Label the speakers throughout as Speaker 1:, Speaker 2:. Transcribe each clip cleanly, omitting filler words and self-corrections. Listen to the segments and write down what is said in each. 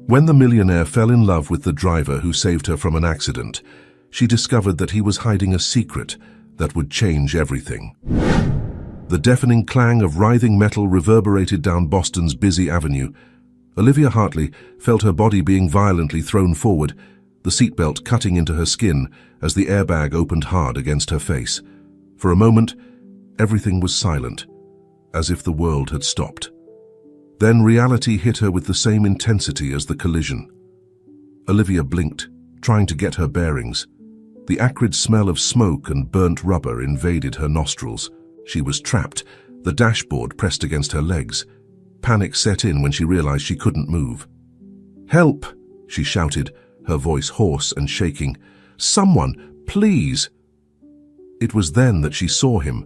Speaker 1: When the millionaire fell in love with the driver who saved her from an accident, she discovered that he was hiding a secret that would change everything. The deafening clang of writhing metal reverberated down Boston's busy avenue. Olivia Hartley felt her body being violently thrown forward, the seatbelt cutting into her skin as the airbag opened hard against her face. For a moment, everything was silent, as if the world had stopped. Then reality hit her with the same intensity as the collision. Olivia blinked, trying to get her bearings. The acrid smell of smoke and burnt rubber invaded her nostrils. She was trapped, the dashboard pressed against her legs. Panic set in when she realized she couldn't move. "Help!" she shouted, her voice hoarse and shaking. "Someone, please!" It was then that she saw him.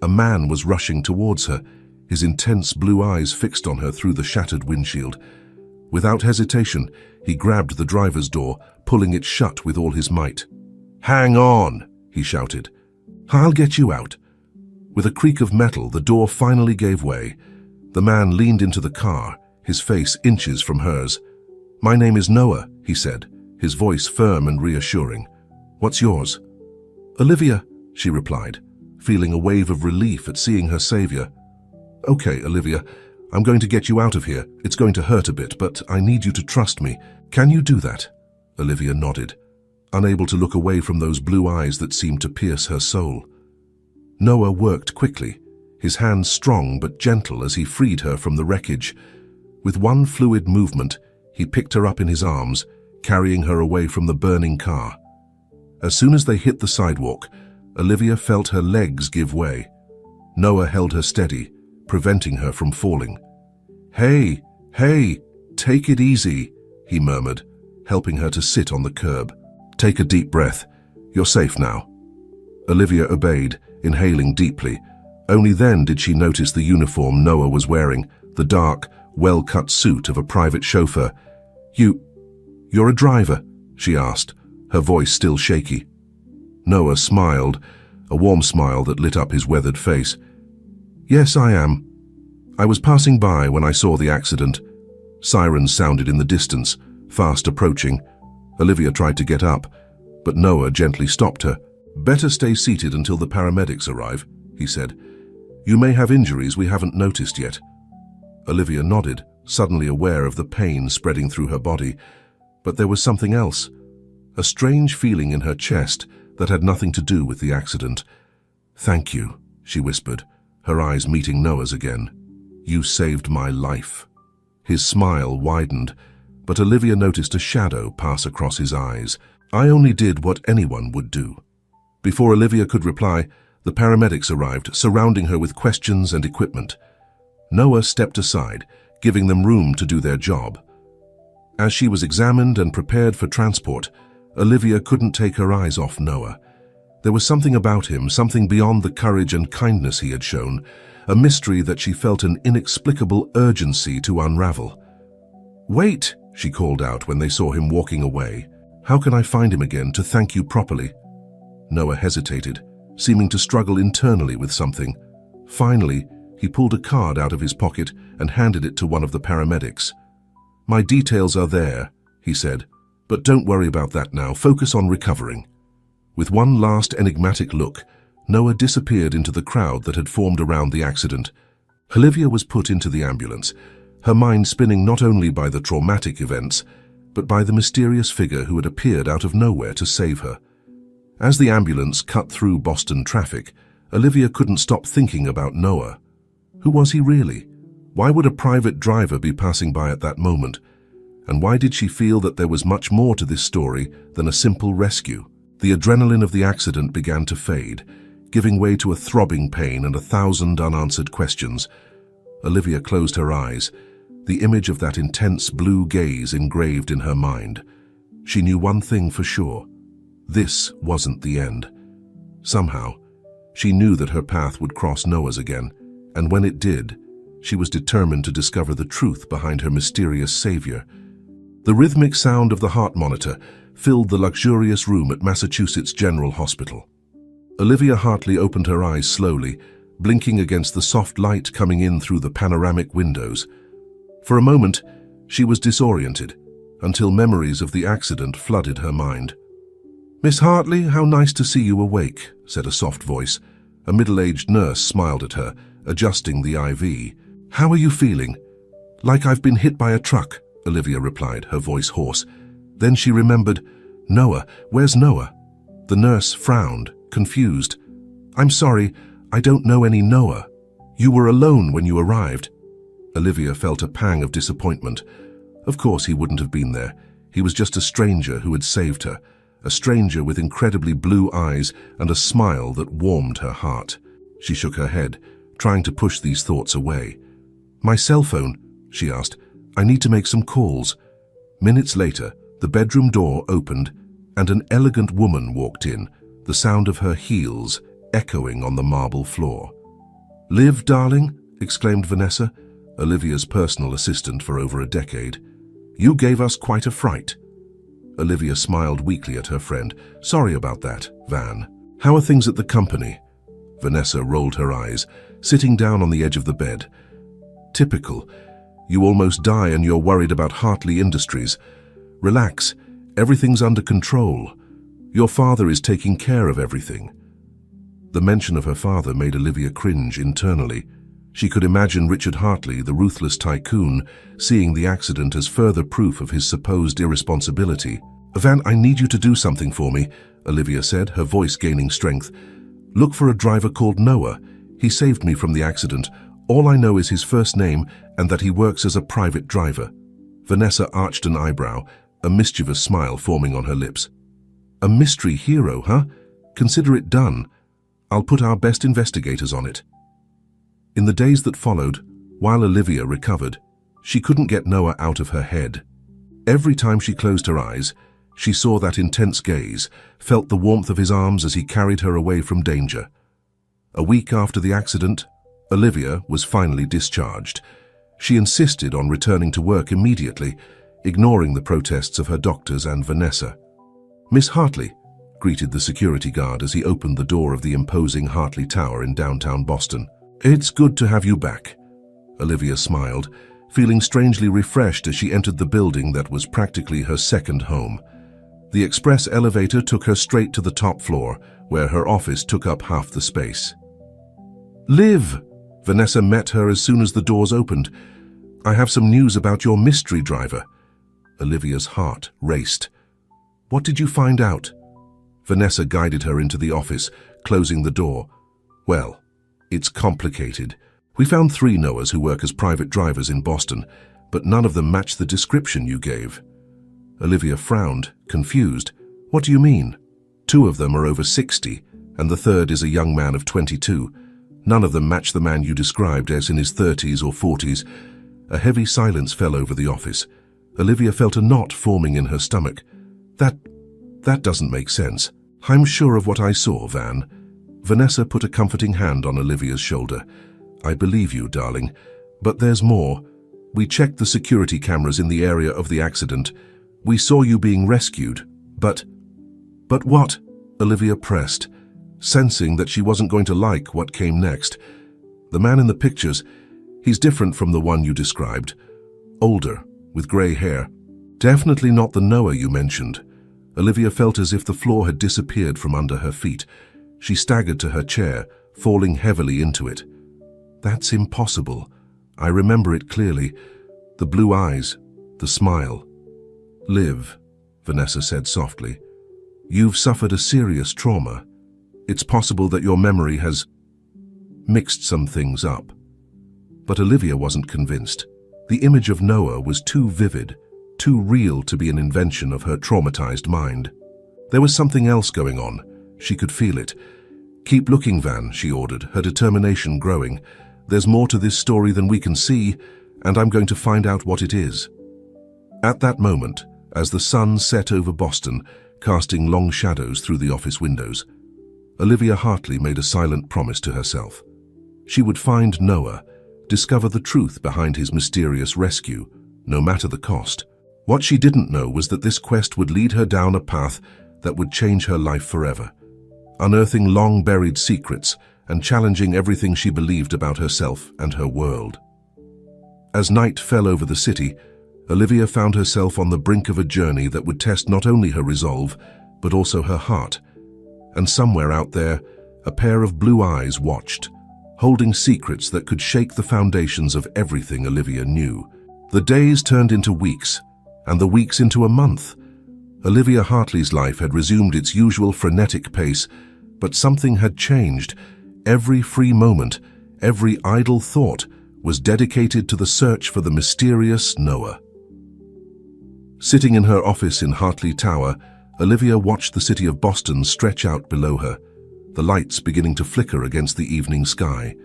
Speaker 1: A man was rushing towards her, his intense blue eyes fixed on her through the shattered windshield. Without hesitation, he grabbed the driver's door, pulling it shut with all his might. "Hang on!" he shouted. "I'll get you out." With a creak of metal, the door finally gave way. The man leaned into the car, his face inches from hers. "My name is Noah," he said, his voice firm and reassuring. "What's yours?" "Olivia," she replied, feeling a wave of relief at seeing her savior. "Okay, Olivia, I'm going to get you out of here. It's going to hurt a bit, but I need you to trust me. Can you do that?" Olivia nodded, unable to look away from those blue eyes that seemed to pierce her soul. Noah worked quickly, his hands strong but gentle as he freed her from the wreckage. With one fluid movement, he picked her up in his arms, carrying her away from the burning car. As soon as they hit the sidewalk, Olivia felt her legs give way. Noah held her steady, preventing her from falling. Hey, take it easy," he murmured, helping her to sit on the curb. "Take a deep breath. You're safe now." Olivia obeyed, inhaling deeply. Only then did she notice the uniform Noah was wearing, the dark, well-cut suit of a private chauffeur. You're a driver?" she asked, her voice still shaky. Noah smiled, a warm smile that lit up his weathered face. "Yes, I am. I was passing by when I saw the accident." Sirens sounded in the distance, fast approaching. Olivia tried to get up, but Noah gently stopped her. "Better stay seated until the paramedics arrive," he said. "You may have injuries we haven't noticed yet." Olivia nodded, suddenly aware of the pain spreading through her body. But there was something else, a strange feeling in her chest that had nothing to do with the accident. "Thank you," she whispered, her eyes meeting Noah's again. "You saved my life." His smile widened, but Olivia noticed a shadow pass across his eyes. "I only did what anyone would do." Before Olivia could reply, the paramedics arrived, surrounding her with questions and equipment. Noah stepped aside, giving them room to do their job. As she was examined and prepared for transport, Olivia couldn't take her eyes off Noah. There was something about him, something beyond the courage and kindness he had shown, a mystery that she felt an inexplicable urgency to unravel. "Wait," she called out when they saw him walking away. "How can I find him again to thank you properly?" Noah hesitated, seeming to struggle internally with something. Finally, he pulled a card out of his pocket and handed it to one of the paramedics. "My details are there," he said, "but don't worry about that now. Focus on recovering." With one last enigmatic look, Noah disappeared into the crowd that had formed around the accident. Olivia was put into the ambulance, her mind spinning not only by the traumatic events, but by the mysterious figure who had appeared out of nowhere to save her. As the ambulance cut through Boston traffic, Olivia couldn't stop thinking about Noah. Who was he really? Why would a private driver be passing by at that moment? And why did she feel that there was much more to this story than a simple rescue? The adrenaline of the accident began to fade, giving way to a throbbing pain and 1,000 unanswered questions. Olivia closed her eyes, the image of that intense blue gaze engraved in her mind. She knew one thing for sure. This wasn't the end. Somehow, she knew that her path would cross Noah's again, and when it did, she was determined to discover the truth behind her mysterious savior. The rhythmic sound of the heart monitor filled the luxurious room at Massachusetts General Hospital. Olivia Hartley opened her eyes slowly, blinking against the soft light coming in through the panoramic windows. For a moment, she was disoriented, until memories of the accident flooded her mind. "Miss Hartley, how nice to see you awake," said a soft voice. A middle-aged nurse smiled at her, adjusting the IV. "How are you feeling?" "Like I've been hit by a truck," Olivia replied, her voice hoarse. Then she remembered, "Noah, where's Noah?" The nurse frowned, confused. "I'm sorry, I don't know any Noah. You were alone when you arrived." Olivia felt a pang of disappointment. Of course he wouldn't have been there. He was just a stranger who had saved her, a stranger with incredibly blue eyes and a smile that warmed her heart. She shook her head, trying to push these thoughts away. "My cell phone?" she asked. "I need to make some calls." Minutes later, the bedroom door opened and an elegant woman walked in, the sound of her heels echoing on the marble floor. "Liv, darling," exclaimed Vanessa, Olivia's personal assistant for over a decade. "You gave us quite a fright." Olivia smiled weakly at her friend. "Sorry about that, Van. How are things at the company?" Vanessa rolled her eyes, sitting down on the edge of the bed. "Typical. You almost die and you're worried about Hartley Industries. Relax. Everything's under control. Your father is taking care of everything." The mention of her father made Olivia cringe internally. She could imagine Richard Hartley, the ruthless tycoon, seeing the accident as further proof of his supposed irresponsibility. "Van, I need you to do something for me," Olivia said, her voice gaining strength. "Look for a driver called Noah. He saved me from the accident. All I know is his first name and that he works as a private driver." Vanessa arched an eyebrow, a mischievous smile forming on her lips. "A mystery hero, huh? Consider it done. I'll put our best investigators on it." In the days that followed, while Olivia recovered, she couldn't get Noah out of her head. Every time she closed her eyes, she saw that intense gaze, felt the warmth of his arms as he carried her away from danger. A week after the accident, Olivia was finally discharged. She insisted on returning to work immediately, ignoring the protests of her doctors and Vanessa. "Miss Hartley," greeted the security guard as he opened the door of the imposing Hartley Tower in downtown Boston. "It's good to have you back." Olivia smiled, feeling strangely refreshed as she entered the building that was practically her second home. The express elevator took her straight to the top floor, where her office took up half the space. "Liv!" Vanessa met her as soon as the doors opened. "I have some news about your mystery driver." Olivia's heart raced. "What did you find out?" Vanessa guided her into the office, closing the door. "Well, it's complicated. We found 3 Noahs who work as private drivers in Boston, but none of them match the description you gave." Olivia frowned, confused. "What do you mean?" "2 of them are over 60, and the third is a young man of 22. None of them match the man you described as in his 30s or 40s. A heavy silence fell over the office. Olivia felt a knot forming in her stomach. That doesn't make sense. "I'm sure of what I saw, Van." Vanessa put a comforting hand on Olivia's shoulder. "I believe you, darling. But there's more. We checked the security cameras in the area of the accident. We saw you being rescued, but..." "But what?" Olivia pressed, sensing that she wasn't going to like what came next. "The man in the pictures, he's different from the one you described. Older, with grey hair. Definitely not the Noah you mentioned." Olivia felt as if the floor had disappeared from under her feet. She staggered to her chair, falling heavily into it. "That's impossible. I remember it clearly. The blue eyes, the smile." "Liv," Vanessa said softly, "you've suffered a serious trauma. It's possible that your memory has mixed some things up." But Olivia wasn't convinced. The image of Noah was too vivid, too real to be an invention of her traumatized mind. There was something else going on. She could feel it. "Keep looking, Van," she ordered, her determination growing. "There's more to this story than we can see, and I'm going to find out what it is." At that moment, as the sun set over Boston, casting long shadows through the office windows, Olivia Hartley made a silent promise to herself. She would find Noah, discover the truth behind his mysterious rescue, no matter the cost. What she didn't know was that this quest would lead her down a path that would change her life forever, unearthing long-buried secrets and challenging everything she believed about herself and her world. As night fell over the city, Olivia found herself on the brink of a journey that would test not only her resolve, but also her heart. And somewhere out there, a pair of blue eyes watched, holding secrets that could shake the foundations of everything Olivia knew. The days turned into weeks, and the weeks into a month. Olivia Hartley's life had resumed its usual frenetic pace, but something had changed. Every free moment, every idle thought was dedicated to the search for the mysterious Noah. Sitting in her office in Hartley Tower, Olivia watched the city of Boston stretch out below her, the lights beginning to flicker against the evening sky.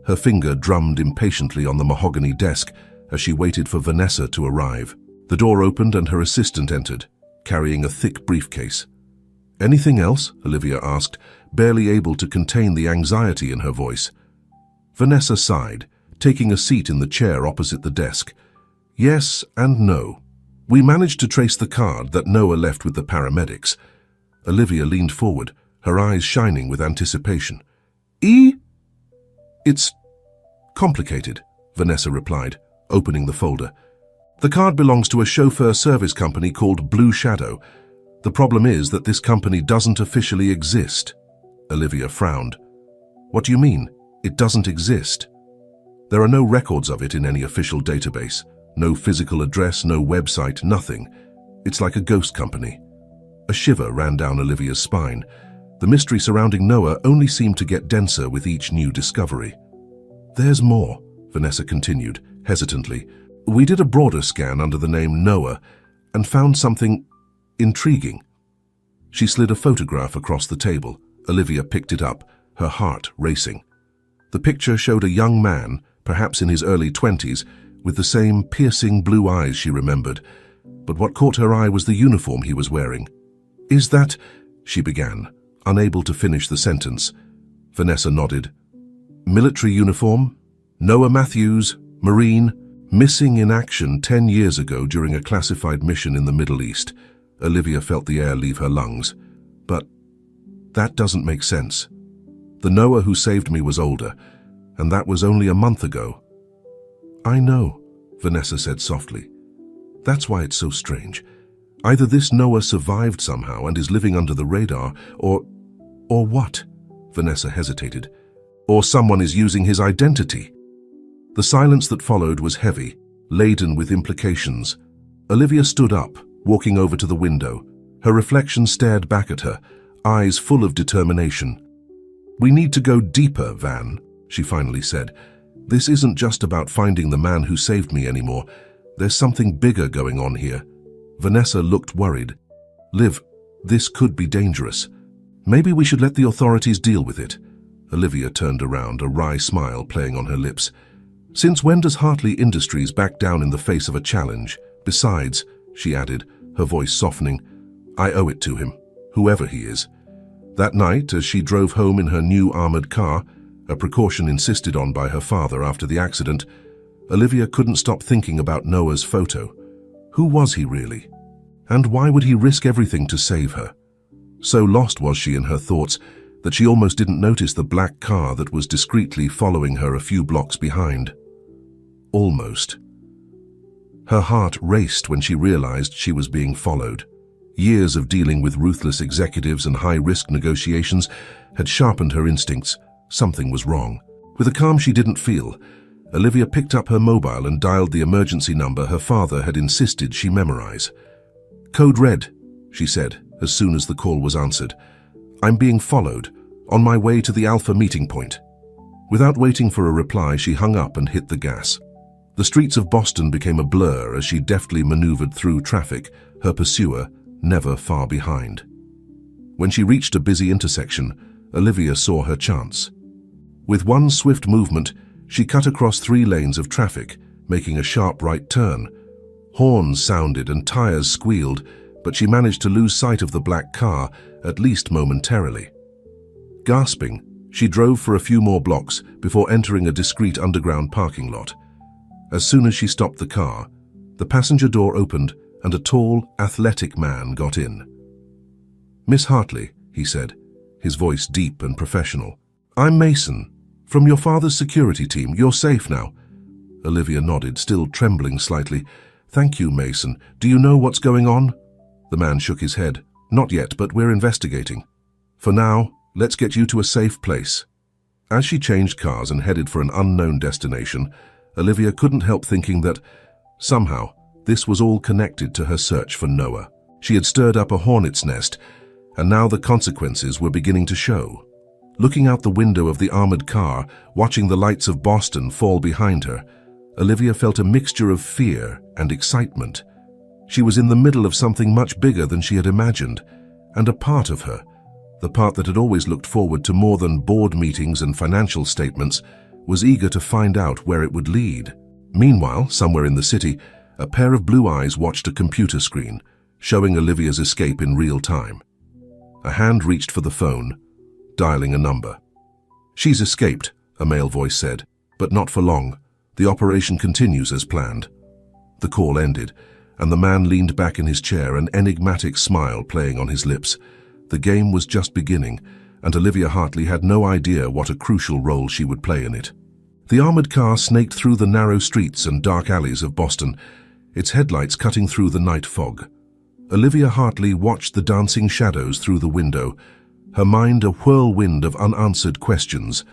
Speaker 1: Her finger drummed impatiently on the mahogany desk as she waited for Vanessa to arrive. The door opened and her assistant entered, carrying a thick briefcase. "Anything else?" Olivia asked, barely able to contain the anxiety in her voice. Vanessa sighed, taking a seat in the chair opposite the desk. "Yes and no. We managed to trace the card that Noah left with the paramedics." Olivia leaned forward, her eyes shining with anticipation. "It's complicated," Vanessa replied, opening the folder. "The card belongs to a chauffeur service company called Blue Shadow. The problem is that this company doesn't officially exist." Olivia frowned. "What do you mean? It doesn't exist?" "There are no records of it in any official database. No physical address, no website, nothing. It's like a ghost company." A shiver ran down Olivia's spine. The mystery surrounding Noah only seemed to get denser with each new discovery. "There's more," Vanessa continued, hesitantly. "We did a broader scan under the name Noah and found something intriguing." She slid a photograph across the table. Olivia picked it up, her heart racing. The picture showed a young man, perhaps in his early 20s, with the same piercing blue eyes she remembered. But what caught her eye was the uniform he was wearing. "Is that—" she began, unable to finish the sentence. Vanessa nodded. "Military uniform? Noah Matthews, Marine, missing in action 10 years ago during a classified mission in the Middle East." Olivia felt the air leave her lungs. "But that doesn't make sense. The Noah who saved me was older, and that was only a month ago." "I know," Vanessa said softly. "That's why it's so strange. Either this Noah survived somehow and is living under the radar, or what?" Vanessa hesitated. "Or someone is using his identity." The silence that followed was heavy, laden with implications. Olivia stood up, walking over to the window. Her reflection stared back at her, eyes full of determination. "We need to go deeper, Van," she finally said. "This isn't just about finding the man who saved me anymore. There's something bigger going on here." Vanessa looked worried. "Liv, this could be dangerous. Maybe we should let the authorities deal with it." Olivia turned around, a wry smile playing on her lips. "Since when does Hartley Industries back down in the face of a challenge? Besides," she added, her voice softening, "I owe it to him, whoever he is." That night, as she drove home in her new armored car, a precaution insisted on by her father after the accident, Olivia couldn't stop thinking about Noah's photo. Who was he really? And why would he risk everything to save her? So lost was she in her thoughts that she almost didn't notice the black car that was discreetly following her a few blocks behind. Almost. Her heart raced when she realized she was being followed. Years of dealing with ruthless executives and high-risk negotiations had sharpened her instincts. Something was wrong. With a calm she didn't feel, Olivia picked up her mobile and dialed the emergency number her father had insisted she memorize. "Code red," she said, as soon as the call was answered. "I'm being followed, on my way to the Alpha meeting point." Without waiting for a reply, she hung up and hit the gas. The streets of Boston became a blur as she deftly maneuvered through traffic, her pursuer never far behind. When she reached a busy intersection, Olivia saw her chance. With one swift movement, she cut across 3 lanes of traffic, making a sharp right turn. Horns sounded and tires squealed, but she managed to lose sight of the black car, at least momentarily. Gasping, she drove for a few more blocks before entering a discreet underground parking lot. As soon as she stopped the car, the passenger door opened and a tall, athletic man got in. "Miss Hartley," he said, his voice deep and professional. "I'm Mason, from your father's security team. You're safe now." Olivia nodded, still trembling slightly. "Thank you, Mason. Do you know what's going on?" The man shook his head. "Not yet, but we're investigating. For now, let's get you to a safe place." As she changed cars and headed for an unknown destination, Olivia couldn't help thinking that, somehow, this was all connected to her search for Noah. She had stirred up a hornet's nest, and now the consequences were beginning to show. Looking out the window of the armored car, watching the lights of Boston fall behind her, Olivia felt a mixture of fear and excitement. She was in the middle of something much bigger than she had imagined, and a part of her, the part that had always looked forward to more than board meetings and financial statements, was eager to find out where it would lead. Meanwhile, somewhere in the city, a pair of blue eyes watched a computer screen, showing Olivia's escape in real time. A hand reached for the phone, dialing a number. "She's escaped," a male voice said, "but not for long. The operation continues as planned." The call ended, and the man leaned back in his chair, an enigmatic smile playing on his lips. The game was just beginning, and Olivia Hartley had no idea what a crucial role she would play in it. The armored car snaked through the narrow streets and dark alleys of Boston, its headlights cutting through the night fog. Olivia Hartley watched the dancing shadows through the window, her mind a whirlwind of unanswered questions.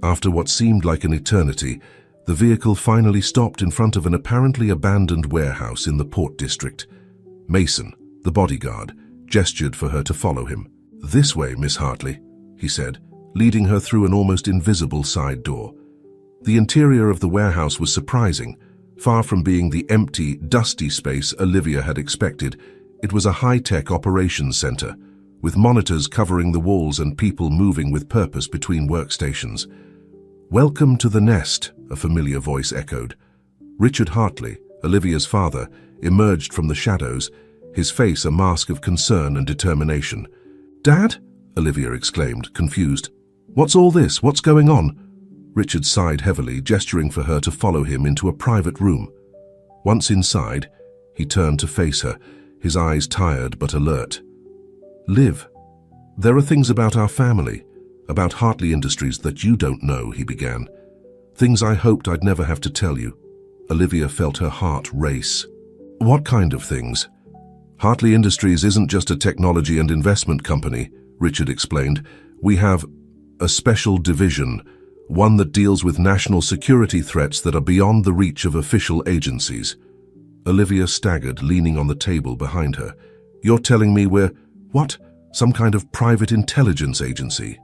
Speaker 1: After what seemed like an eternity, the vehicle finally stopped in front of an apparently abandoned warehouse in the Port District. Mason, the bodyguard, gestured for her to follow him. "This way, Miss Hartley," he said, leading her through an almost invisible side door. The interior of the warehouse was surprising. Far from being the empty, dusty space Olivia had expected, it was a high-tech operations center, with monitors covering the walls and people moving with purpose between workstations. "Welcome to the nest," a familiar voice echoed. Richard Hartley, Olivia's father, emerged from the shadows, his face a mask of concern and determination. "Dad?" Olivia exclaimed, confused. "What's all this? What's going on?" Richard sighed heavily, gesturing for her to follow him into a private room. Once inside, he turned to face her, his eyes tired but alert. "Liv, there are things about our family, about Hartley Industries that you don't know," he began. "Things I hoped I'd never have to tell you." Olivia felt her heart race. "What kind of things?" "Hartley Industries isn't just a technology and investment company," Richard explained. "We have a special division, one that deals with national security threats that are beyond the reach of official agencies." Olivia staggered, leaning on the table behind her. "You're telling me we're, what, some kind of private intelligence agency?"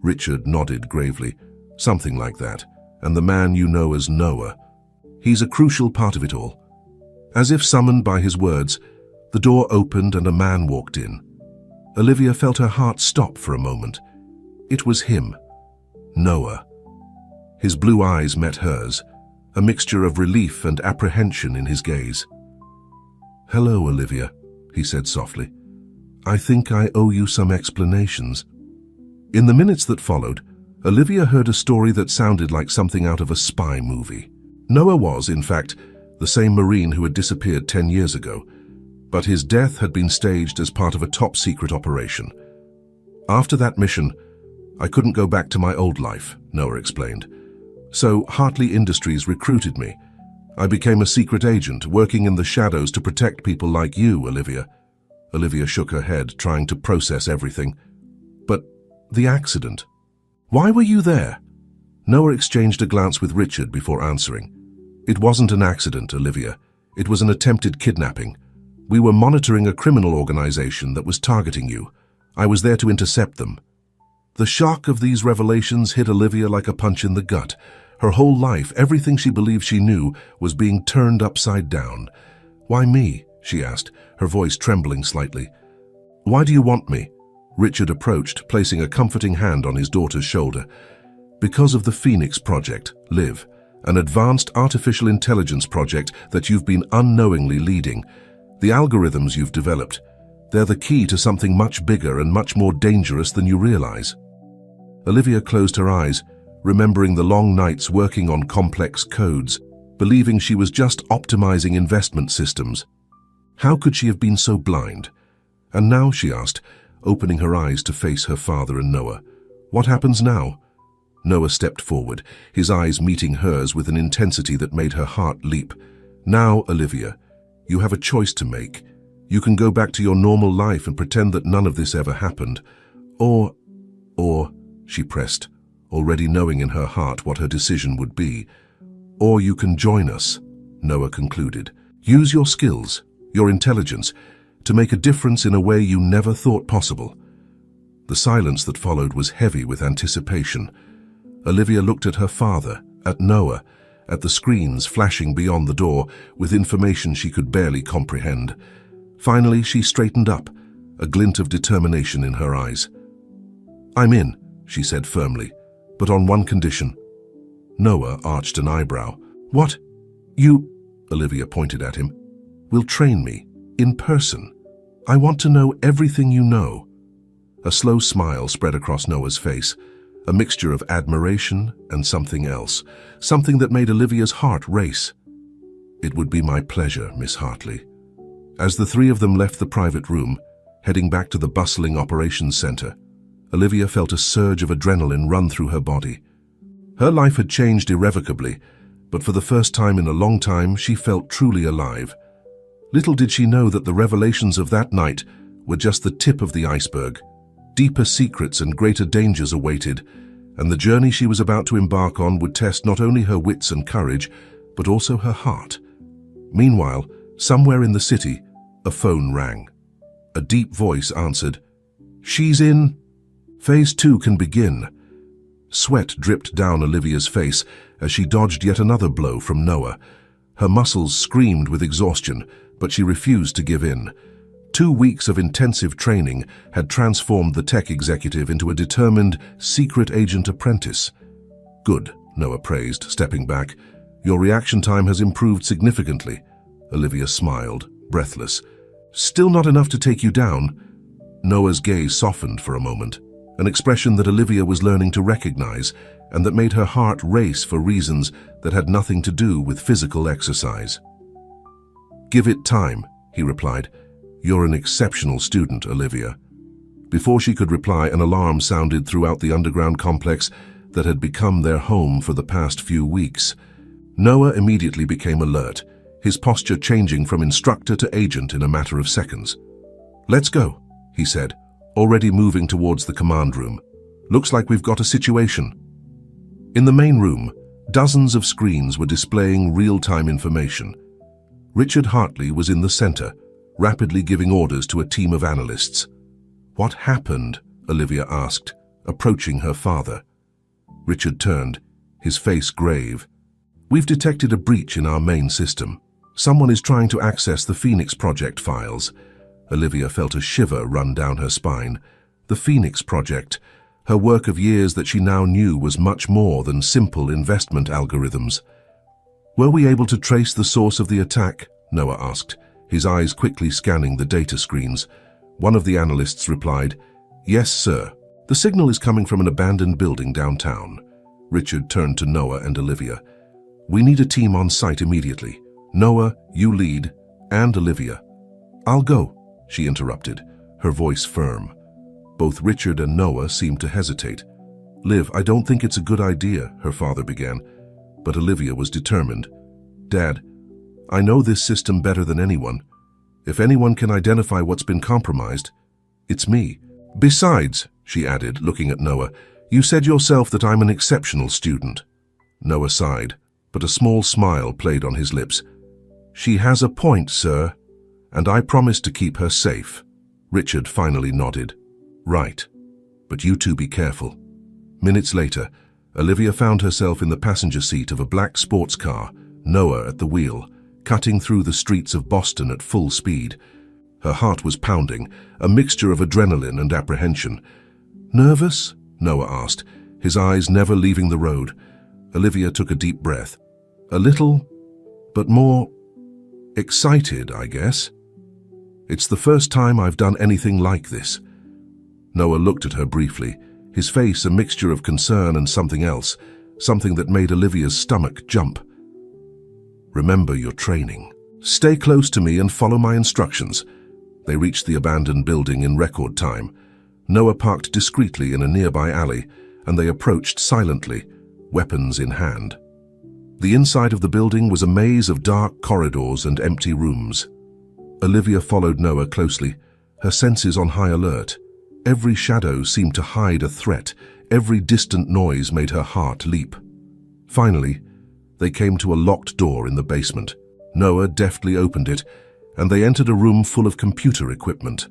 Speaker 1: Richard nodded gravely. "Something like that. And the man you know as Noah. He's a crucial part of it all." As if summoned by his words, the door opened and a man walked in. Olivia felt her heart stop for a moment. It was him, Noah. His blue eyes met hers, a mixture of relief and apprehension in his gaze. "Hello, Olivia," he said softly. "I think I owe you some explanations." In the minutes that followed, Olivia heard a story that sounded like something out of a spy movie. Noah was, in fact, the same Marine who had disappeared 10 years ago, but his death had been staged as part of a top-secret operation. "After that mission, I couldn't go back to my old life," Noah explained. "So Hartley Industries recruited me. I became a secret agent, working in the shadows to protect people like you, Olivia." Olivia shook her head, trying to process everything. "But the accident. Why were you there?" Noah exchanged a glance with Richard before answering. "It wasn't an accident, Olivia. It was an attempted kidnapping. We were monitoring a criminal organization that was targeting you. I was there to intercept them." The shock of these revelations hit Olivia like a punch in the gut. Her whole life, everything she believed she knew, was being turned upside down. "Why me?" she asked, her voice trembling slightly. "Why do you want me?" Richard approached, placing a comforting hand on his daughter's shoulder. "Because of the Phoenix Project, Liv, an advanced artificial intelligence project that you've been unknowingly leading. The algorithms you've developed, they're the key to something much bigger and much more dangerous than you realize." Olivia closed her eyes, remembering the long nights working on complex codes, believing she was just optimizing investment systems. How could she have been so blind? And now, she asked, opening her eyes to face her father and Noah, "What happens now?" Noah stepped forward, his eyes meeting hers with an intensity that made her heart leap. "Now, Olivia, You have a choice to make. You can go back to your normal life and pretend that none of this ever happened. Or, she pressed, already knowing in her heart what her decision would be. Or you can join us, Noah concluded. Use your skills, your intelligence, to make a difference in a way you never thought possible. The silence that followed was heavy with anticipation. Olivia looked at her father, at Noah, at the screens flashing beyond the door with information she could barely comprehend. Finally, she straightened up, a glint of determination in her eyes. "I'm in," she said firmly, "but on one condition." Noah arched an eyebrow. "What? You," Olivia pointed at him, "will train me, in person. I want to know everything you know." A slow smile spread across Noah's face, a mixture of admiration and something else, something that made Olivia's heart race. "It would be my pleasure, Miss Hartley." As the three of them left the private room, heading back to the bustling operations center, Olivia felt a surge of adrenaline run through her body. Her life had changed irrevocably, but for the first time in a long time, she felt truly alive. Little did she know that the revelations of that night were just the tip of the iceberg. Deeper secrets and greater dangers awaited, and the journey she was about to embark on would test not only her wits and courage, but also her heart. Meanwhile, somewhere in the city, a phone rang. A deep voice answered, "She's in. Phase 2 can begin." Sweat dripped down Olivia's face as she dodged yet another blow from Noah. Her muscles screamed with exhaustion, but she refused to give in. 2 weeks of intensive training had transformed the tech executive into a determined, secret agent apprentice. "Good," Noah praised, stepping back. "Your reaction time has improved significantly." Olivia smiled, breathless. "Still not enough to take you down?" Noah's gaze softened for a moment, an expression that Olivia was learning to recognize and that made her heart race for reasons that had nothing to do with physical exercise. "Give it time," he replied. "You're an exceptional student, Olivia." Before she could reply, an alarm sounded throughout the underground complex that had become their home for the past few weeks. Noah immediately became alert, his posture changing from instructor to agent in a matter of seconds. "Let's go," he said, already moving towards the command room. "Looks like we've got a situation." In the main room, dozens of screens were displaying real-time information. Richard Hartley was in the center, rapidly giving orders to a team of analysts. "What happened?" Olivia asked, approaching her father. Richard turned, his face grave. "We've detected a breach in our main system. Someone is trying to access the Phoenix Project files." Olivia felt a shiver run down her spine. The Phoenix Project, her work of years that she now knew was much more than simple investment algorithms. "Were we able to trace the source of the attack?" Noah asked, his eyes quickly scanning the data screens. One of the analysts replied, "Yes, sir. The signal is coming from an abandoned building downtown." Richard turned to Noah and Olivia. "We need a team on site immediately. Noah, you lead, and Olivia." "I'll go," she interrupted, her voice firm. Both Richard and Noah seemed to hesitate. "Liv, I don't think it's a good idea," her father began, but Olivia was determined. "Dad, I know this system better than anyone. If anyone can identify what's been compromised, it's me. Besides," she added, looking at Noah, "you said yourself that I'm an exceptional student." Noah sighed, but a small smile played on his lips. "She has a point, sir, and I promise to keep her safe." Richard finally nodded. "Right, but you two be careful." Minutes later, Olivia found herself in the passenger seat of a black sports car, Noah at the wheel, cutting through the streets of Boston at full speed. Her heart was pounding, a mixture of adrenaline and apprehension. "Nervous?" Noah asked, his eyes never leaving the road. Olivia took a deep breath. "A little, but more excited, I guess. It's the first time I've done anything like this." Noah looked at her briefly, his face a mixture of concern and something else, something that made Olivia's stomach jump. "Remember your training. Stay close to me and follow my instructions." They reached the abandoned building in record time. Noah parked discreetly in a nearby alley, and they approached silently, weapons in hand. The inside of the building was a maze of dark corridors and empty rooms. Olivia followed Noah closely, her senses on high alert. Every shadow seemed to hide a threat. Every distant noise made her heart leap. Finally, they came to a locked door in the basement. Noah deftly opened it, and they entered a room full of computer equipment.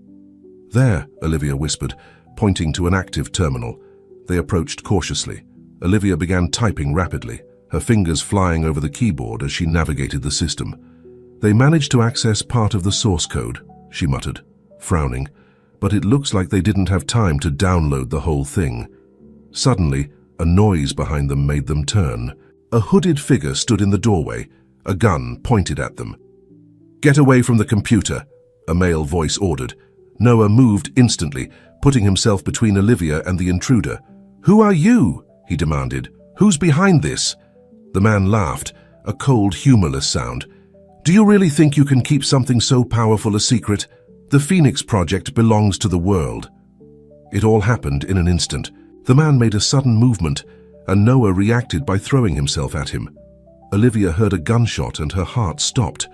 Speaker 1: "There," Olivia whispered, pointing to an active terminal. They approached cautiously. Olivia began typing rapidly, her fingers flying over the keyboard as she navigated the system. "They managed to access part of the source code," she muttered, frowning, "but it looks like they didn't have time to download the whole thing." Suddenly, a noise behind them made them turn. A hooded figure stood in the doorway, a gun pointed at them. "Get away from the computer," a male voice ordered. Noah moved instantly, putting himself between Olivia and the intruder. "Who are you?" he demanded. "Who's behind this?" The man laughed, a cold, humorless sound. "Do you really think you can keep something so powerful a secret? The Phoenix Project belongs to the world." It all happened in an instant. The man made a sudden movement, and Noah reacted by throwing himself at him. Olivia heard a gunshot and her heart stopped.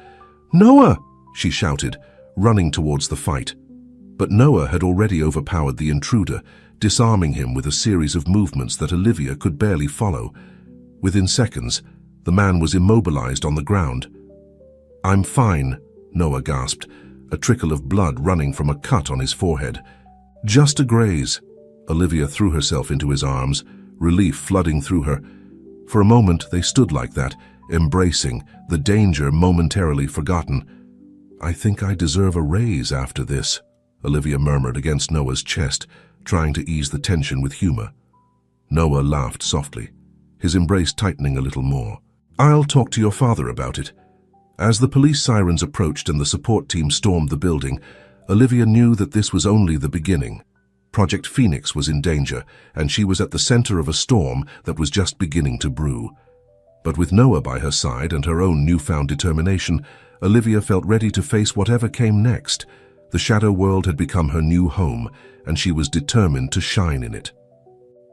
Speaker 1: "Noah!" she shouted, running towards the fight. But Noah had already overpowered the intruder, disarming him with a series of movements that Olivia could barely follow. Within seconds, the man was immobilized on the ground. "I'm fine," Noah gasped, a trickle of blood running from a cut on his forehead. "Just a graze." Olivia threw herself into his arms, relief flooding through her. For a moment they stood like that, embracing, the danger momentarily forgotten. "I think I deserve a raise after this," Olivia murmured against Noah's chest, trying to ease the tension with humor. Noah laughed softly, his embrace tightening a little more. "I'll talk to your father about it." As the police sirens approached and the support team stormed the building, Olivia knew that this was only the beginning. Project Phoenix was in danger, and she was at the center of a storm that was just beginning to brew. But with Noah by her side and her own newfound determination, Olivia felt ready to face whatever came next. The shadow world had become her new home, and she was determined to shine in it.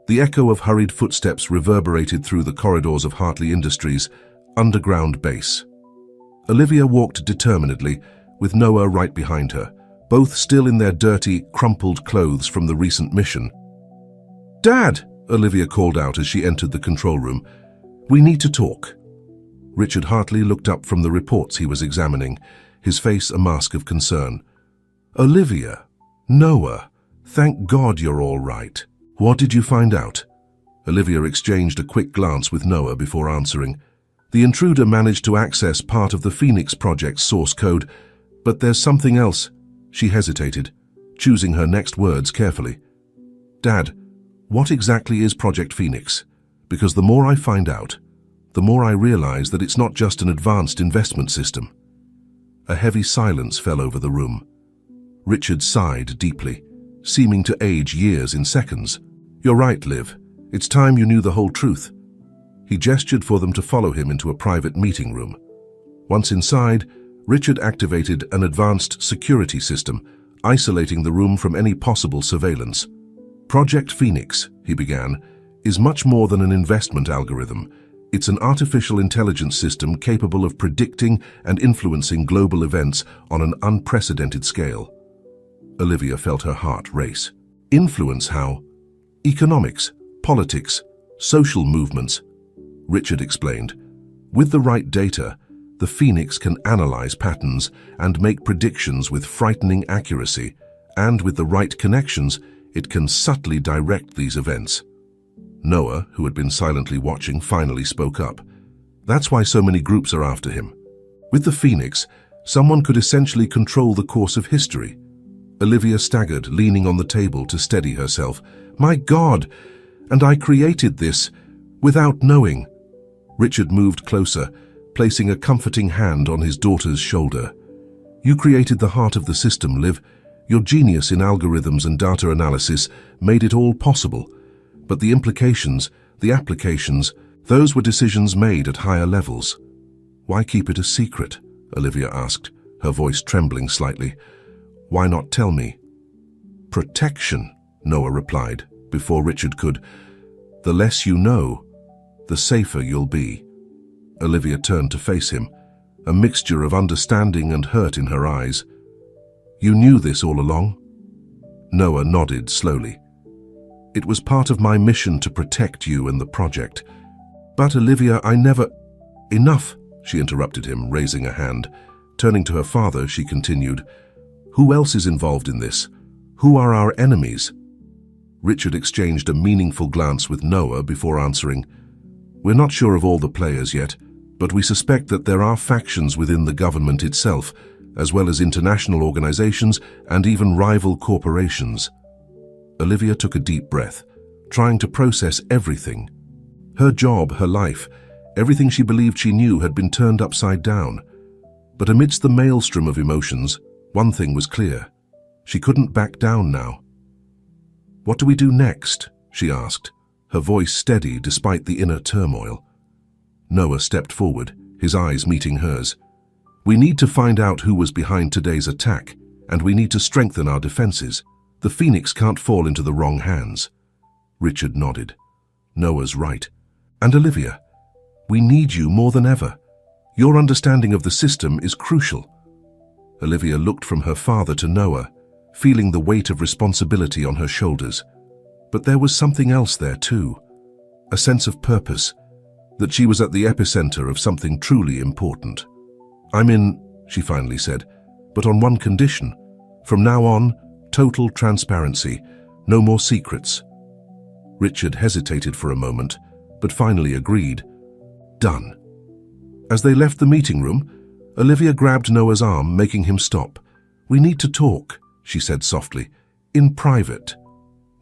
Speaker 1: The echo of hurried footsteps reverberated through the corridors of Hartley Industries' underground base. Olivia walked determinedly, with Noah right behind her, both still in their dirty, crumpled clothes from the recent mission. "Dad!" Olivia called out as she entered the control room. "We need to talk." Richard Hartley looked up from the reports he was examining, his face a mask of concern. "Olivia, Noah, thank God you're all right. What did you find out?" Olivia exchanged a quick glance with Noah before answering. "The intruder managed to access part of the Phoenix Project's source code, but there's something else." She hesitated, choosing her next words carefully. "Dad, what exactly is Project Phoenix? Because the more I find out, the more I realize that it's not just an advanced investment system." A heavy silence fell over the room. Richard sighed deeply, seeming to age years in seconds. "You're right, Liv. It's time you knew the whole truth." He gestured for them to follow him into a private meeting room. Once inside, Richard activated an advanced security system, isolating the room from any possible surveillance. "Project Phoenix," he began, "is much more than an investment algorithm. It's an artificial intelligence system capable of predicting and influencing global events on an unprecedented scale." Olivia felt her heart race. "Influence how?" "Economics, politics, social movements," Richard explained. "With the right data, the Phoenix can analyze patterns and make predictions with frightening accuracy, and with the right connections, it can subtly direct these events." Noah, who had been silently watching, finally spoke up. "That's why so many groups are after him. With the Phoenix, someone could essentially control the course of history." Olivia staggered, leaning on the table to steady herself. "My God! And I created this without knowing." Richard moved closer, placing a comforting hand on his daughter's shoulder. "You created the heart of the system, Liv. Your genius in algorithms and data analysis made it all possible. But the implications, the applications, those were decisions made at higher levels." "Why keep it a secret?" Olivia asked, her voice trembling slightly. "Why not tell me?" "Protection," Noah replied, before Richard could. "The less you know, the safer you'll be." Olivia turned to face him, a mixture of understanding and hurt in her eyes. "You knew this all along?" Noah nodded slowly. "It was part of my mission to protect you and the project. But Olivia, I never—" "Enough," she interrupted him, raising a hand. Turning to her father, she continued, "Who else is involved in this? Who are our enemies?" Richard exchanged a meaningful glance with Noah before answering, "We're not sure of all the players yet, but we suspect that there are factions within the government itself, as well as international organizations and even rival corporations." Olivia took a deep breath, trying to process everything. Her job, her life, everything she believed she knew had been turned upside down. But amidst the maelstrom of emotions, one thing was clear. She couldn't back down now. "What do we do next?" she asked, her voice steady despite the inner turmoil. Noah stepped forward, his eyes meeting hers. "We need to find out who was behind today's attack, and we need to strengthen our defenses. The Phoenix can't fall into the wrong hands." Richard nodded. "Noah's right. And Olivia, we need you more than ever. Your understanding of the system is crucial." Olivia looked from her father to Noah, feeling the weight of responsibility on her shoulders. But there was something else there too, a sense of purpose, that she was at the epicenter of something truly important. "I'm in," she finally said, "but on one condition. From now on, total transparency, no more secrets." Richard hesitated for a moment, but finally agreed. "Done." As they left the meeting room, Olivia grabbed Noah's arm, making him stop. "We need to talk," she said softly. "In private."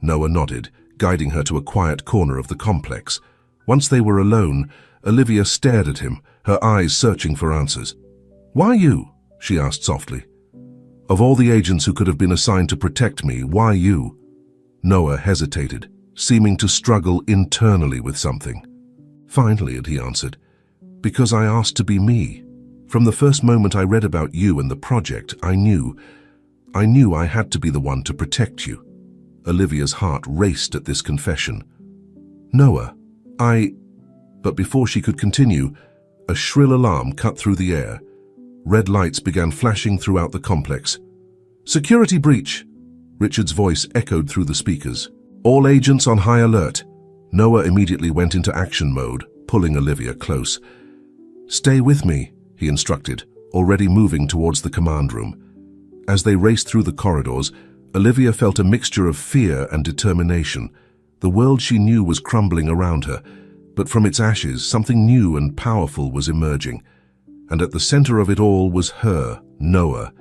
Speaker 1: Noah nodded, guiding her to a quiet corner of the complex. Once they were alone, Olivia stared at him, her eyes searching for answers. "Why you?" she asked softly. "Of all the agents who could have been assigned to protect me, why you?" Noah hesitated, seeming to struggle internally with something. "Finally," he answered, "because I asked to be me. From the first moment I read about you and the project, I knew I had to be the one to protect you." Olivia's heart raced at this confession. "Noah, But before she could continue, a shrill alarm cut through the air. Red lights began flashing throughout the complex. "Security breach!" Richard's voice echoed through the speakers. "All agents on high alert." Noah immediately went into action mode, pulling Olivia close. "Stay with me," he instructed, already moving towards the command room. As they raced through the corridors, Olivia felt a mixture of fear and determination. The world she knew was crumbling around her, but from its ashes, something new and powerful was emerging. And at the center of it all was her, Noah,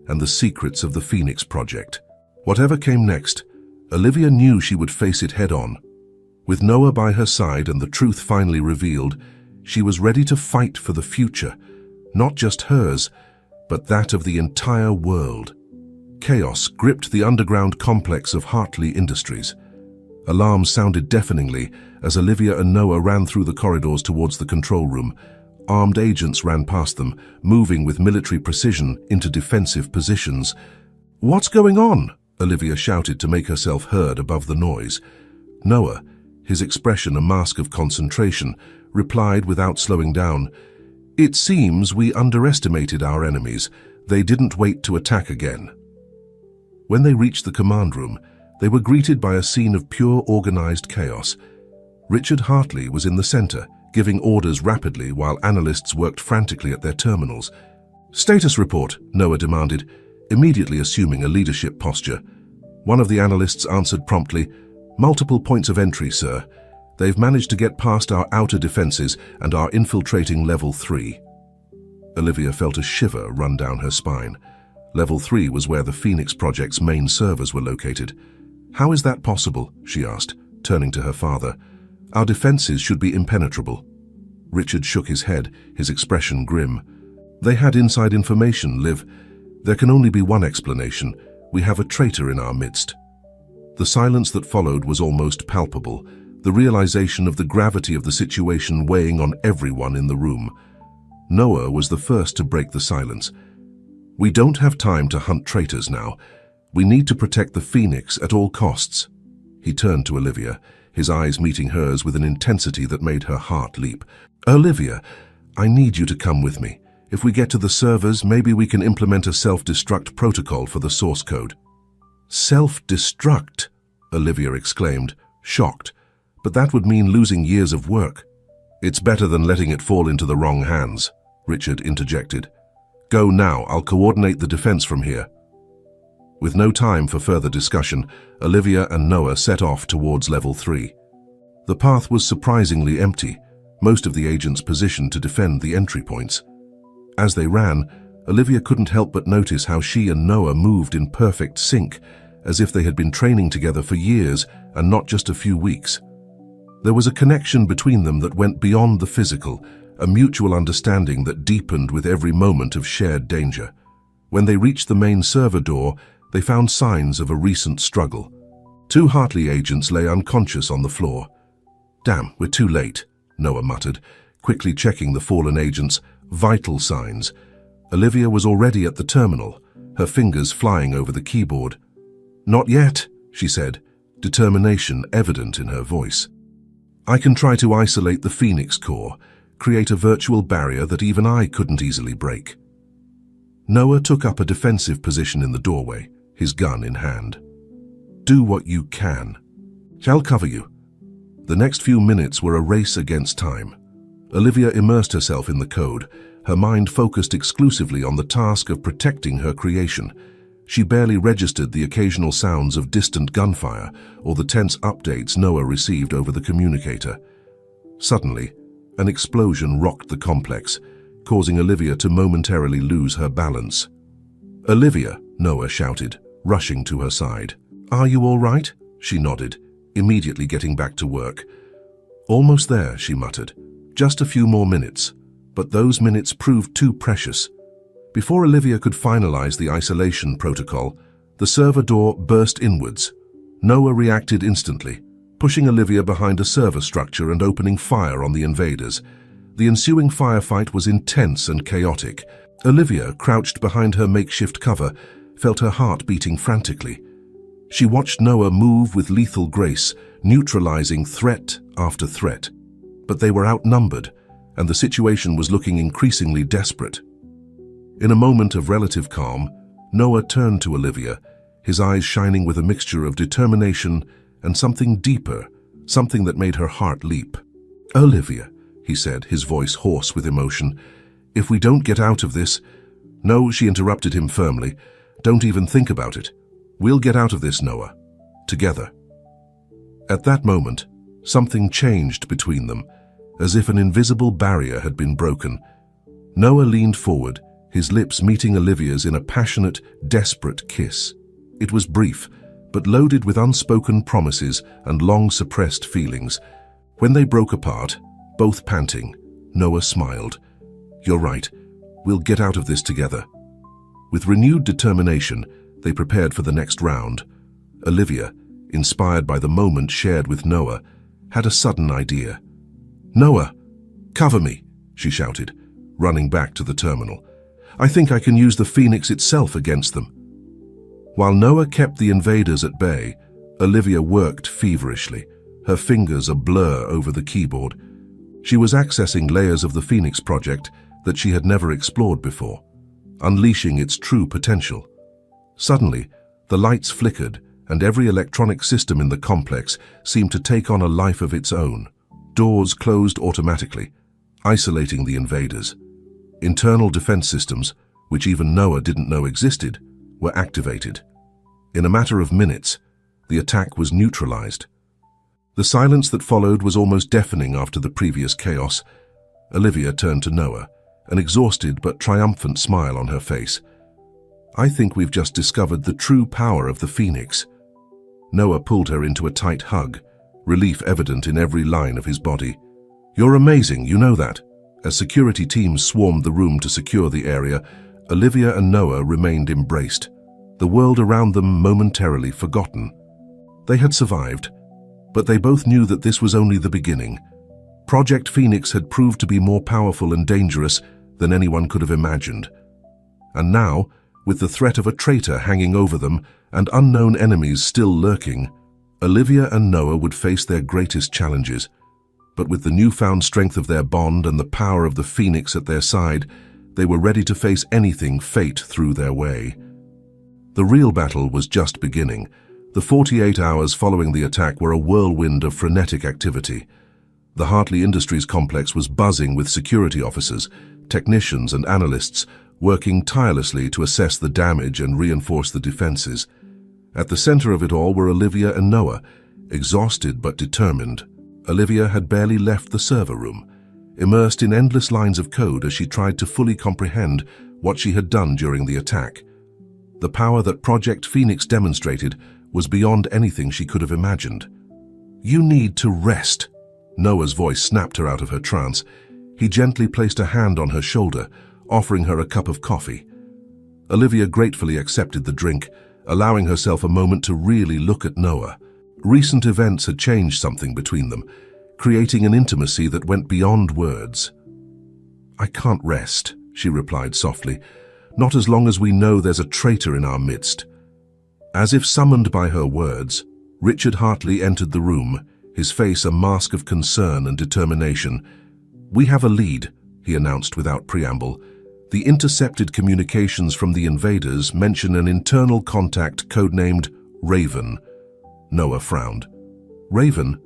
Speaker 1: and the secrets of the Phoenix Project. Whatever came next, Olivia knew she would face it head-on. With Noah by her side and the truth finally revealed, she was ready to fight for the future, not just hers, but that of the entire world. Chaos gripped the underground complex of Hartley Industries. Alarms sounded deafeningly as Olivia and Noah ran through the corridors towards the control room. Armed agents ran past them, moving with military precision into defensive positions. "What's going on?" Olivia shouted to make herself heard above the noise. Noah, his expression a mask of concentration, replied without slowing down, "It seems we underestimated our enemies. They didn't wait to attack again." When they reached the command room, they were greeted by a scene of pure organized chaos. Richard Hartley was in the center, giving orders rapidly while analysts worked frantically at their terminals. "Status report," Noah demanded, immediately assuming a leadership posture. One of the analysts answered promptly, "Multiple points of entry, sir. They've managed to get past our outer defenses and are infiltrating Level 3. Olivia felt a shiver run down her spine. Level 3 was where the Phoenix Project's main servers were located. "How is that possible?" she asked, turning to her father. "Our defenses should be impenetrable." Richard shook his head, his expression grim. "They had inside information, Liv. There can only be one explanation. We have a traitor in our midst." The silence that followed was almost palpable, the realization of the gravity of the situation weighing on everyone in the room. Noah was the first to break the silence. "We don't have time to hunt traitors now. We need to protect the Phoenix at all costs." He turned to Olivia, his eyes meeting hers with an intensity that made her heart leap. "Olivia, I need you to come with me. If we get to the servers, maybe we can implement a self-destruct protocol for the source code." "Self-destruct?" Olivia exclaimed, shocked. "But that would mean losing years of work." "It's better than letting it fall into the wrong hands," Richard interjected. "Go now, I'll coordinate the defense from here." With no time for further discussion, Olivia and Noah set off towards Level 3. The path was surprisingly empty, most of the agents positioned to defend the entry points. As they ran, Olivia couldn't help but notice how she and Noah moved in perfect sync, as if they had been training together for years and not just a few weeks. There was a connection between them that went beyond the physical, a mutual understanding that deepened with every moment of shared danger. When they reached the main server door, they found signs of a recent struggle. 2 Hartley agents lay unconscious on the floor. "Damn, we're too late," Noah muttered, quickly checking the fallen agents' vital signs. Olivia was already at the terminal, her fingers flying over the keyboard. "Not yet," she said, determination evident in her voice. "I can try to isolate the Phoenix core, create a virtual barrier that even I couldn't easily break." Noah took up a defensive position in the doorway, his gun in hand. "Do what you can. Shall cover you." The next few minutes were a race against time. Olivia immersed herself in the code, her mind focused exclusively on the task of protecting her creation. She barely registered the occasional sounds of distant gunfire or the tense updates Noah received over the communicator. Suddenly, an explosion rocked the complex, causing Olivia to momentarily lose her balance. "Olivia," Noah shouted, rushing to her side. "Are you all right?" She nodded, immediately getting back to work. "Almost there," she muttered. "Just a few more minutes." But those minutes proved too precious. Before Olivia could finalize the isolation protocol, the server door burst inwards. Noah reacted instantly, pushing Olivia behind a server structure and opening fire on the invaders. The ensuing firefight was intense and chaotic. Olivia, crouched behind her makeshift cover, felt her heart beating frantically. She watched Noah move with lethal grace, neutralizing threat after threat. But they were outnumbered, and the situation was looking increasingly desperate. In a moment of relative calm, Noah turned to Olivia, his eyes shining with a mixture of determination and something deeper, something that made her heart leap. "Olivia," he said, his voice hoarse with emotion, "if we don't get out of this—" "No," she interrupted him firmly. "Don't even think about it. We'll get out of this, Noah. Together." At that moment, something changed between them, as if an invisible barrier had been broken. Noah leaned forward, his lips meeting Olivia's in a passionate, desperate kiss. It was brief, but loaded with unspoken promises and long-suppressed feelings. When they broke apart, both panting, Noah smiled. "You're right. We'll get out of this together." With renewed determination, they prepared for the next round. Olivia, inspired by the moment shared with Noah, had a sudden idea. "Noah, cover me," she shouted, running back to the terminal. "I think I can use the Phoenix itself against them." While Noah kept the invaders at bay, Olivia worked feverishly, her fingers a blur over the keyboard. She was accessing layers of the Phoenix project that she had never explored before, unleashing its true potential. Suddenly, the lights flickered, and every electronic system in the complex seemed to take on a life of its own. Doors closed automatically, isolating the invaders. Internal defense systems, which even Noah didn't know existed, were activated. In a matter of minutes, the attack was neutralized. The silence that followed was almost deafening after the previous chaos. Olivia turned to Noah, an exhausted but triumphant smile on her face. "I think we've just discovered the true power of the Phoenix." Noah pulled her into a tight hug, relief evident in every line of his body. "You're amazing, you know that." As security teams swarmed the room to secure the area, Olivia and Noah remained embraced, the world around them momentarily forgotten. They had survived, but they both knew that this was only the beginning. Project Phoenix had proved to be more powerful and dangerous than anyone could have imagined. And now, with the threat of a traitor hanging over them and unknown enemies still lurking, Olivia and Noah would face their greatest challenges. But with the newfound strength of their bond and the power of the Phoenix at their side, They were ready to face anything fate threw their way. The real battle was just beginning. The 48 hours following the attack were a whirlwind of frenetic activity. The Hartley Industries complex was buzzing with security officers, technicians and analysts working tirelessly to assess the damage and reinforce the defenses. At the center of it all were Olivia and Noah, exhausted but determined. Olivia had barely left the server room, immersed in endless lines of code as she tried to fully comprehend what she had done during the attack. The power that Project Phoenix demonstrated was beyond anything she could have imagined. "You need to rest." Noah's voice snapped her out of her trance. He gently placed a hand on her shoulder, offering her a cup of coffee. Olivia gratefully accepted the drink, allowing herself a moment to really look at Noah. Recent events had changed something between them, creating an intimacy that went beyond words. "I can't rest," she replied softly, "not as long as we know there's a traitor in our midst." As if summoned by her words, Richard Hartley entered the room, his face a mask of concern and determination. "We have a lead," he announced without preamble. "The intercepted communications from the invaders mention an internal contact codenamed Raven." Noah frowned. "Raven?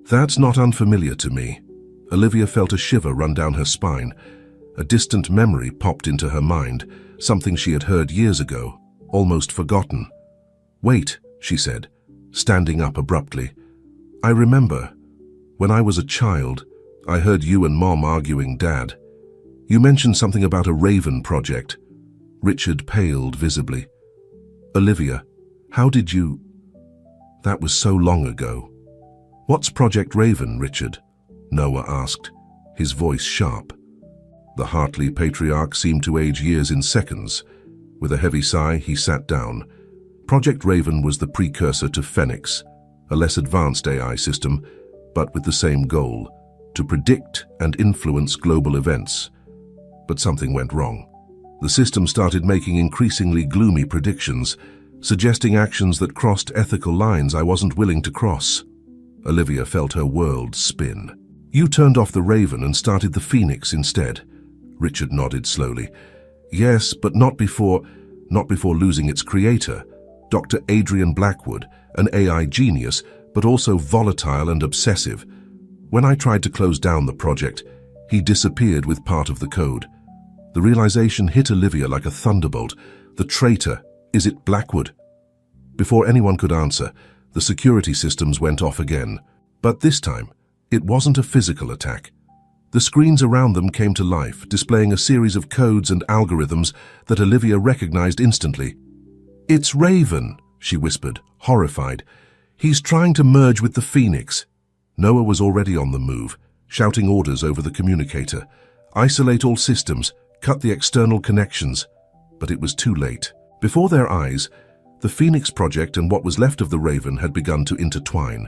Speaker 1: That's not unfamiliar to me." Olivia felt a shiver run down her spine. A distant memory popped into her mind, something she had heard years ago, almost forgotten. "Wait," she said, standing up abruptly. "I remember. When I was a child, I heard you and Mom arguing, Dad. You mentioned something about a Raven project." Richard paled visibly. "Olivia, how did you—" "That was so long ago." "What's Project Raven, Richard?" Noah asked, his voice sharp. The Hartley patriarch seemed to age years in seconds. With a heavy sigh, he sat down. Project Raven was the precursor to Phoenix, a less advanced AI system, but with the same goal, to predict and influence global events. But something went wrong. The system started making increasingly gloomy predictions, suggesting actions that crossed ethical lines I wasn't willing to cross. Olivia felt her world spin. "You turned off the Raven and started the Phoenix instead." Richard nodded slowly. "Yes, but not before losing its creator, Dr. Adrian Blackwood, an AI genius, but also volatile and obsessive. When I tried to close down the project, he disappeared with part of the code. The realization hit Olivia like a thunderbolt. The traitor, is it Blackwood?" Before anyone could answer, the security systems went off again. But this time, it wasn't a physical attack. The screens around them came to life, displaying a series of codes and algorithms that Olivia recognized instantly. "It's Raven," she whispered, horrified. "He's trying to merge with the Phoenix." Noah was already on the move, shouting orders over the communicator. "Isolate all systems, cut the external connections." But it was too late. Before their eyes, the Phoenix project and what was left of the Raven had begun to intertwine,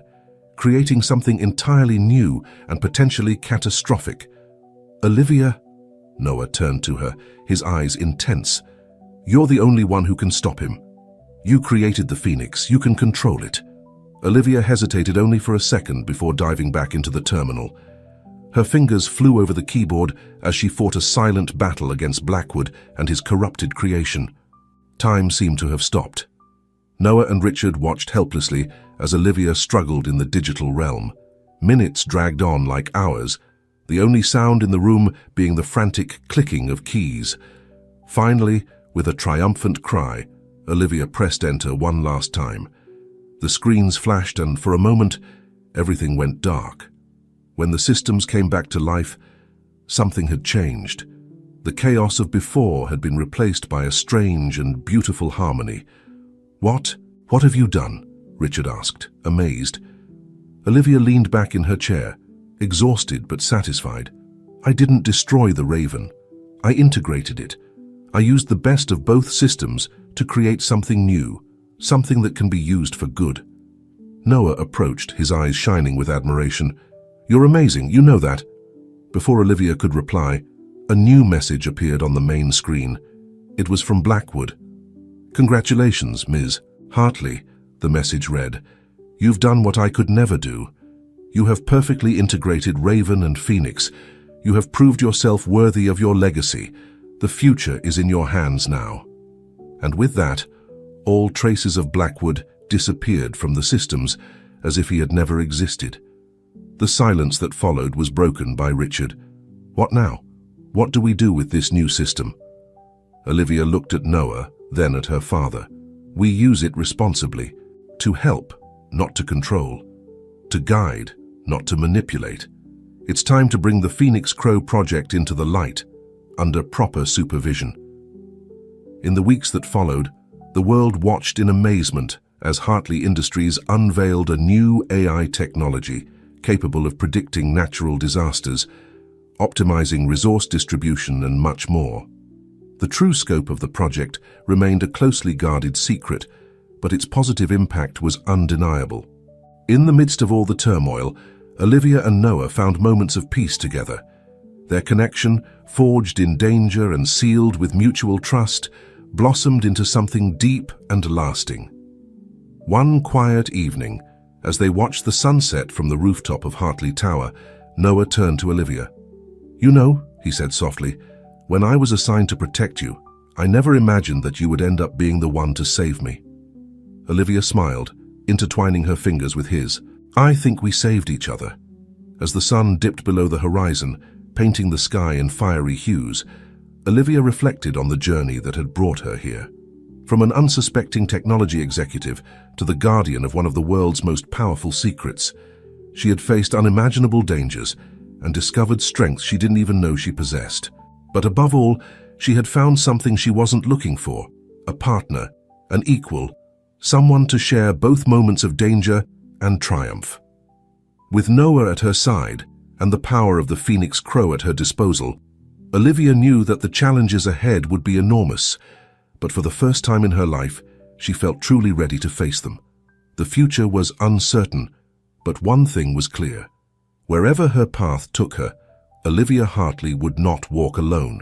Speaker 1: creating something entirely new and potentially catastrophic. "Olivia," Noah turned to her, his eyes intense. "You're the only one who can stop him. You created the Phoenix, you can control it." Olivia hesitated only for a second before diving back into the terminal. Her fingers flew over the keyboard as she fought a silent battle against Blackwood and his corrupted creation. Time seemed to have stopped. Noah and Richard watched helplessly as Olivia struggled in the digital realm. Minutes dragged on like hours, the only sound in the room being the frantic clicking of keys. Finally, with a triumphant cry, Olivia pressed enter one last time. The screens flashed and, for a moment, everything went dark. When the systems came back to life, something had changed. The chaos of before had been replaced by a strange and beautiful harmony. What have you done?" Richard asked, amazed. Olivia leaned back in her chair, exhausted but satisfied. "I didn't destroy the Raven. I integrated it. I used the best of both systems to create something new, something that can be used for good." Noah approached, his eyes shining with admiration. "You're amazing, you know that." Before Olivia could reply, a new message appeared on the main screen. It was from Blackwood. "Congratulations, Ms. Hartley," the message read. "You've done what I could never do. You have perfectly integrated Raven and Phoenix. You have proved yourself worthy of your legacy. The future is in your hands now. And with that, all traces of Blackwood disappeared from the systems as if he had never existed. The silence that followed was broken by Richard. What now? What do we do with this new system? Olivia looked at Noah, then at her father. We use it responsibly. To help, not to control. To guide, not to manipulate. It's time to bring the Phoenix Crow project into the light, under proper supervision. In the weeks that followed, the world watched in amazement as Hartley Industries unveiled a new AI technology capable of predicting natural disasters, optimizing resource distribution, and much more. The true scope of the project remained a closely guarded secret, but its positive impact was undeniable. In the midst of all the turmoil, Olivia and Noah found moments of peace together. Their connection, forged in danger and sealed with mutual trust, blossomed into something deep and lasting. One quiet evening, as they watched the sunset from the rooftop of Hartley Tower, Noah turned to Olivia. "You know," he said softly, "when I was assigned to protect you, I never imagined that you would end up being the one to save me." Olivia smiled, intertwining her fingers with his. "I think we saved each other." As the sun dipped below the horizon, painting the sky in fiery hues, Olivia reflected on the journey that had brought her here. From an unsuspecting technology executive to the guardian of one of the world's most powerful secrets, she had faced unimaginable dangers and discovered strengths she didn't even know she possessed. But above all, she had found something she wasn't looking for: a partner, an equal, someone to share both moments of danger and triumph. With Noah at her side and the power of the Phoenix Crow at her disposal, Olivia knew that the challenges ahead would be enormous, but for the first time in her life, she felt truly ready to face them. The future was uncertain, but one thing was clear. Wherever her path took her, Olivia Hartley would not walk alone.